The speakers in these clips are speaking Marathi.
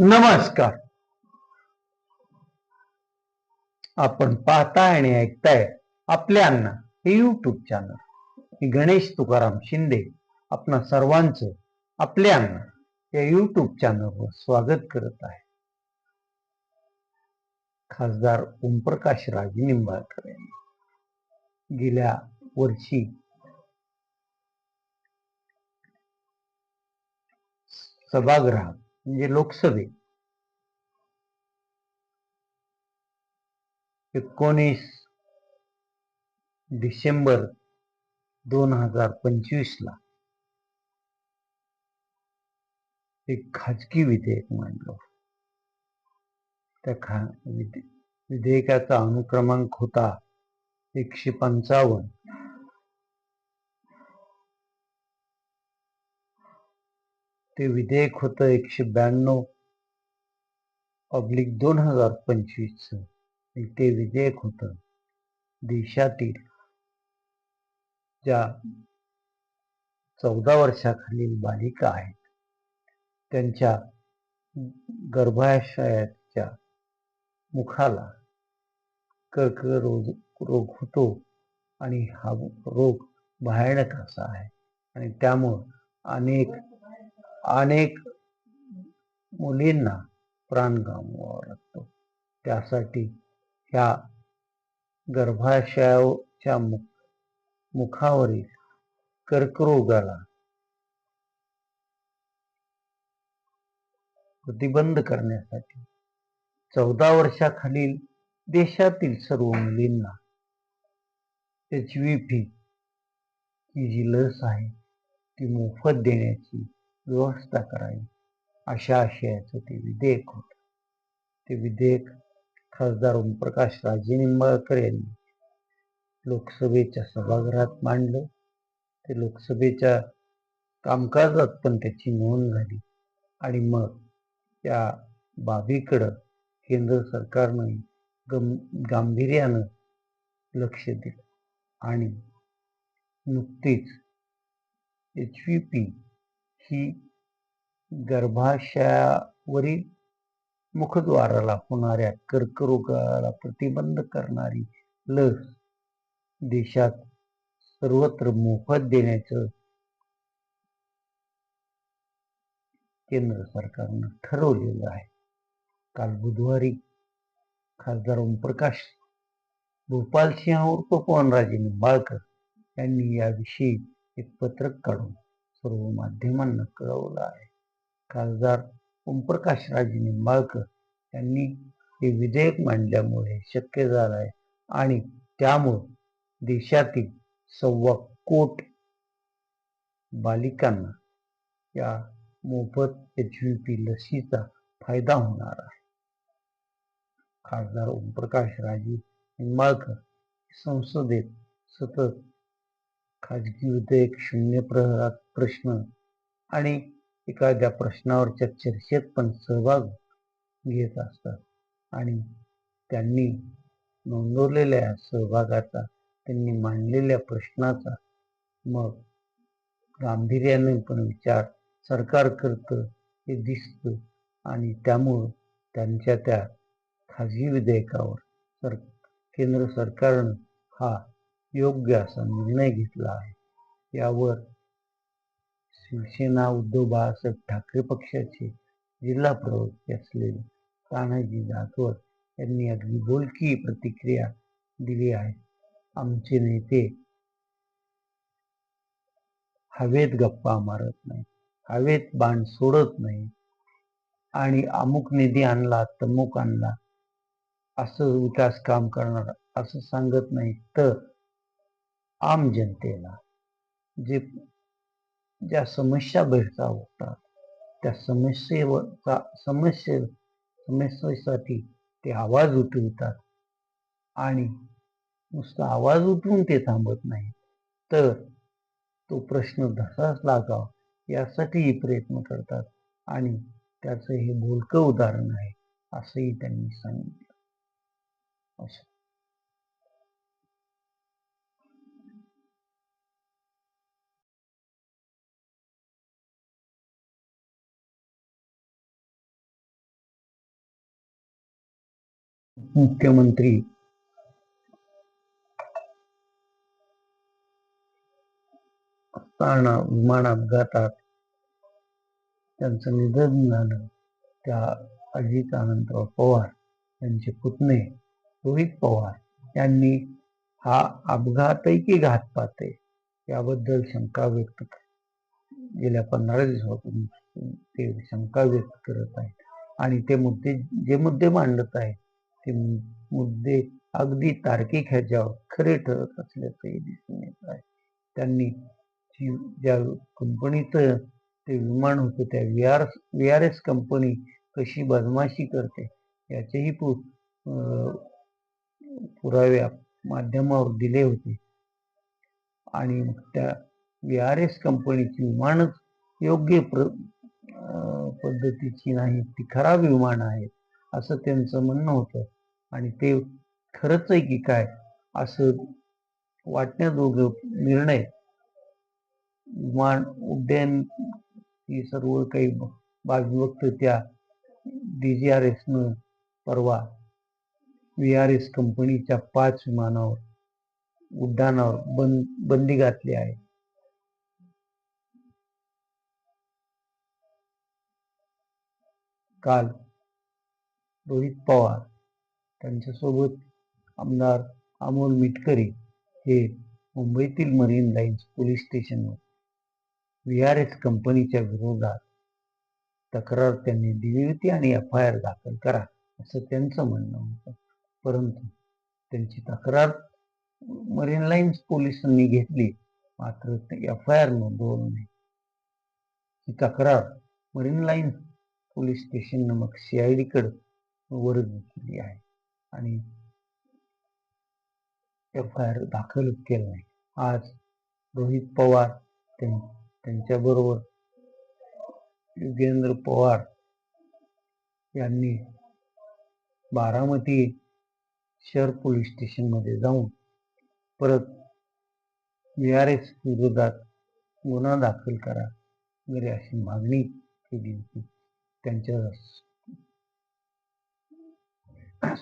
नमस्कार. आपण पाहताय आणि ऐकताय आपले अण्णा हे युट्यूब चॅनल. मी गणेश तुकाराम शिंदे आपणा सर्वांचं आपले अण्णा या युट्यूब चॅनलवर स्वागत करत आहे. खासदार ओमप्रकाश राजेनिंबाळकर यांनी गेल्या वर्षी सभागृहात म्हणजे लोकसभेत 19 डिसेंबर 2025 ला एक खाजगी विधेयक मांडलं. त्या विधेयकाचा अनुक्रमांक होता 155. ते विधेयक होतं 192/2025. ते विधेयक होतं देशातील ज्या 14 वर्षाखालील बालिका आहेत त्यांच्या गर्भाशयाच्या मुखाला कर्करोग होतो आणि हा रोग भयानक असा आहे आणि त्यामुळे अनेक मुलींना प्राण गमवावा लागतो. त्यासाठी ह्या गर्भाशयाच्या मुखावरील कर्करोगाला प्रतिबंध करण्यासाठी 14 वर्षाखालील देशातील सर्व मुलींना HPV ही जी लस आहे ती मोफत देण्याची व्यवस्था करावी अशा आशयाचं ते विधेयक होतं. ते विधेयक खासदार ओमप्रकाश राजेनिंबाळकर यांनी लोकसभेच्या सभागृहात मांडलं. ते लोकसभेच्या कामकाजात पण त्याची नोंद झाली आणि मग त्या बाबीकडं केंद्र सरकारनं गांभीर्यानं लक्ष दिलं आणि नुकतीच HPV ही गर्भाशयावरील मुखद्वाराला होणाऱ्या कर्करोगाला प्रतिबंध करणारी लस देशात सर्वत्र मोफत देण्याचं केंद्र सरकारनं ठरवलेलं आहे. काल बुधवारी खासदार ओमप्रकाश भोपाल सिंह उर्फ पवनराजे निंबाळकर यांनी याविषयी एक पत्रक काढून सर्व माध्यमांना कळवलं आहे. खासदार ओमप्रकाश राजे निंबाळकर यांनी हे विधेयक मांडल्यामुळे शक्य झालं आहे आणि त्यामुळे देशातील 1.25 कोटी बालिकांना या मोफत HPV लसीचा फायदा होणार आहे. खासदार ओमप्रकाश राजे निंबाळकर संसदेत सतत खाजगी विधेयक, शून्य प्रश्न आणि एखाद्या प्रश्नावरच्या चर्चेत पण सहभाग घेत असतात आणि त्यांनी नोंदवलेल्या सहभागाचा, त्यांनी मांडलेल्या प्रश्नाचा मग गांभीर्याने पण विचार सरकार करतं हे दिसतं आणि त्यामुळं त्यांच्या त्या खाजगी विधेयकावर केंद्र सरकारनं हा योग्य असा निर्णय घेतला आहे. यावर शिवसेना उद्धव बाळासाहेब ठाकरे पक्षाचे जिल्हा प्रवक्ते असलेले तानाजी जाधव यांनी अगदी बोलकी प्रतिक्रिया दिली आहे. आमचे नेते हवेत गप्पा मारत नाही, हवेत बाण सोडत नाही आणि अमुक निधी आणला तमुक आणला असं विकास काम करणार असं सांगत नाही, तर आम जनतेला ज्या समस्या भेडसावतात त्या समस्येसाठी ते आवाज उठवतात आणि नुसता आवाज उठवून ते थांबत नाही, तर तो प्रश्न धसास लागावा यासाठीही प्रयत्न करतात आणि त्याचं हे बोलकं उदाहरण आहे असंही त्यांनी सांगितलं. मुख्यमंत्री असताना विमान अपघातात त्यांचं निधन झालं. त्या अजित अनंतराव पवार यांचे पुतणे रोहित पवार यांनी हा अपघातही की घातपात आहे याबद्दल शंका व्यक्त गेल्या 15 दिवसापासून ते शंका व्यक्त करत आहेत आणि ते मुद्दे मांडत आहेत ते मुद्दे अगदी तार्किक ह्याच्यावर खरे ठरत असल्याचंही दिसून येत आहे. त्यांनी ज्या कंपनीचं ते विमान होतं त्या VRS कंपनी कशी बदमाशी करते याचेही पुरावे माध्यमावर दिले होते आणि त्या VRS कंपनीची विमानच योग्य पद्धतीची नाही, ती खराब विमान आहेत असं त्यांचं म्हणणं होतं आणि ते खरंच आहे की काय असं वाटण्याजोगं निर्णय विमान उड्डयन ही सर्व काही बाजू फक्त त्या DGRS न परवा VRS कंपनीच्या 5 विमानावर उड्डाणावर बंदी घातली आहे. काल रोहित पवार त्यांच्यासोबत आमदार अमोल मिटकरी हे मुंबईतील मरीन लाईन्स पोलीस स्टेशनवर VRS कंपनीच्या विरोधात तक्रार त्यांनी दिली होती आणि FIR दाखल करा असं त्यांचं म्हणणं होतं. परंतु त्यांची तक्रार मरीन लाईन्स पोलिसांनी घेतली, मात्र FIR नोंदवलं नाही. ही तक्रार मरीन लाईन्स पोलीस स्टेशननं मग CID कडे वर्ग केली आहे आणि FIR दाखल केलं नाही. आज रोहित पवार त्यांच्याबरोबर युगेंद्र पवार यांनी बारामती शहर पोलीस स्टेशन मध्ये जाऊन परत VRS विरोधात गुन्हा दाखल करा वगैरे अशी मागणी केली होती. त्यांच्या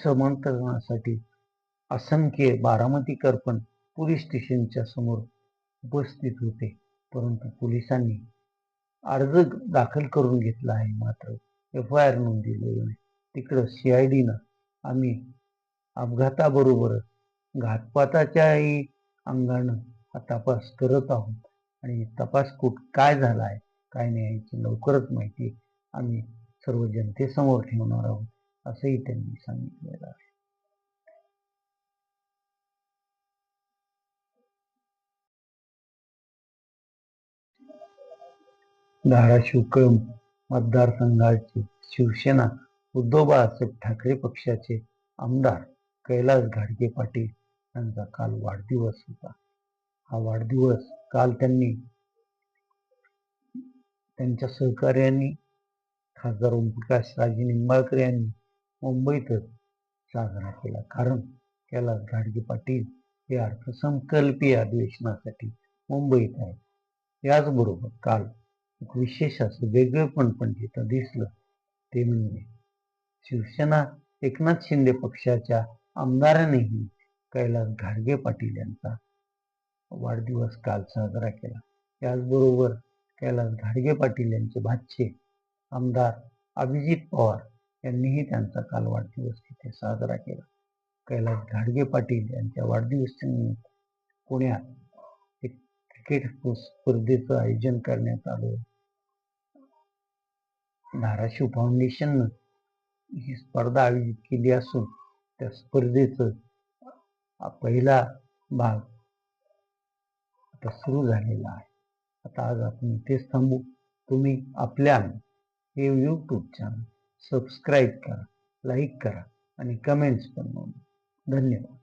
समर्थनासाठी असंख्य बारामतीकर पण पोलीस स्टेशनच्या समोर उपस्थित होते, परंतु पोलिसांनी अर्ज दाखल करून घेतला आहे, मात्र FIR नोंदवलेलं नाही. तिकडं CID न आम्ही अपघाताबरोबरच घातपाताच्याही अंगानं हा तपास करत आहोत आणि तपास काय झाला आहे काय नाही याची लवकरच माहिती आम्ही सर्व जनतेसमोर ठेवणार आहोत असंही त्यांनी सांगितलेलं आहे. धाराशिव कळंब मतदारसंघाचे शिवसेना उद्धव बाळासाहेब ठाकरे पक्षाचे आमदार कैलास घाडगे पाटील यांचा काल वाढदिवस होता. हा वाढदिवस काल त्यांनी त्यांच्या सहकार्यांनी खासदार ओमप्रकाश राजे निंबाळकर यांनी मुंबईतच साजरा केला. कारण कैलास घाडगे पाटील हे अर्थसंकल्पीय अधिवेशनासाठी मुंबईत आहेत. याचबरोबर काल एक विशेष असं वेगळेपण पण तिथं दिसलं, ते म्हणजे शिवसेना एकनाथ शिंदे पक्षाच्या आमदारांनीही कैलास घाडगे पाटील यांचा वाढदिवस काल साजरा केला. त्याचबरोबर कैलास घाडगे पाटील यांचे भाचे आमदार अभिजित पवार यांनीही त्यांचा काल वाढदिवस तिथे साजरा केला. कैलास घाडगे पाटील यांच्या वाढदिवसानिमित्त पुण्यात एक क्रिकेट स्पर्धेचं आयोजन करण्यात आलं. धाराशिव फाउंडेशननं ही स्पर्धा आयोजित केली असून त्या स्पर्धेचं पहिला भाग आता सुरू झालेला आहे. आता आज आपण इथेच थांबू. तुम्ही आपल्या हे YouTube चॅनल सबस्क्राईब करा, लाईक करा आणि कमेंट्स पण नोंदवा. धन्यवाद.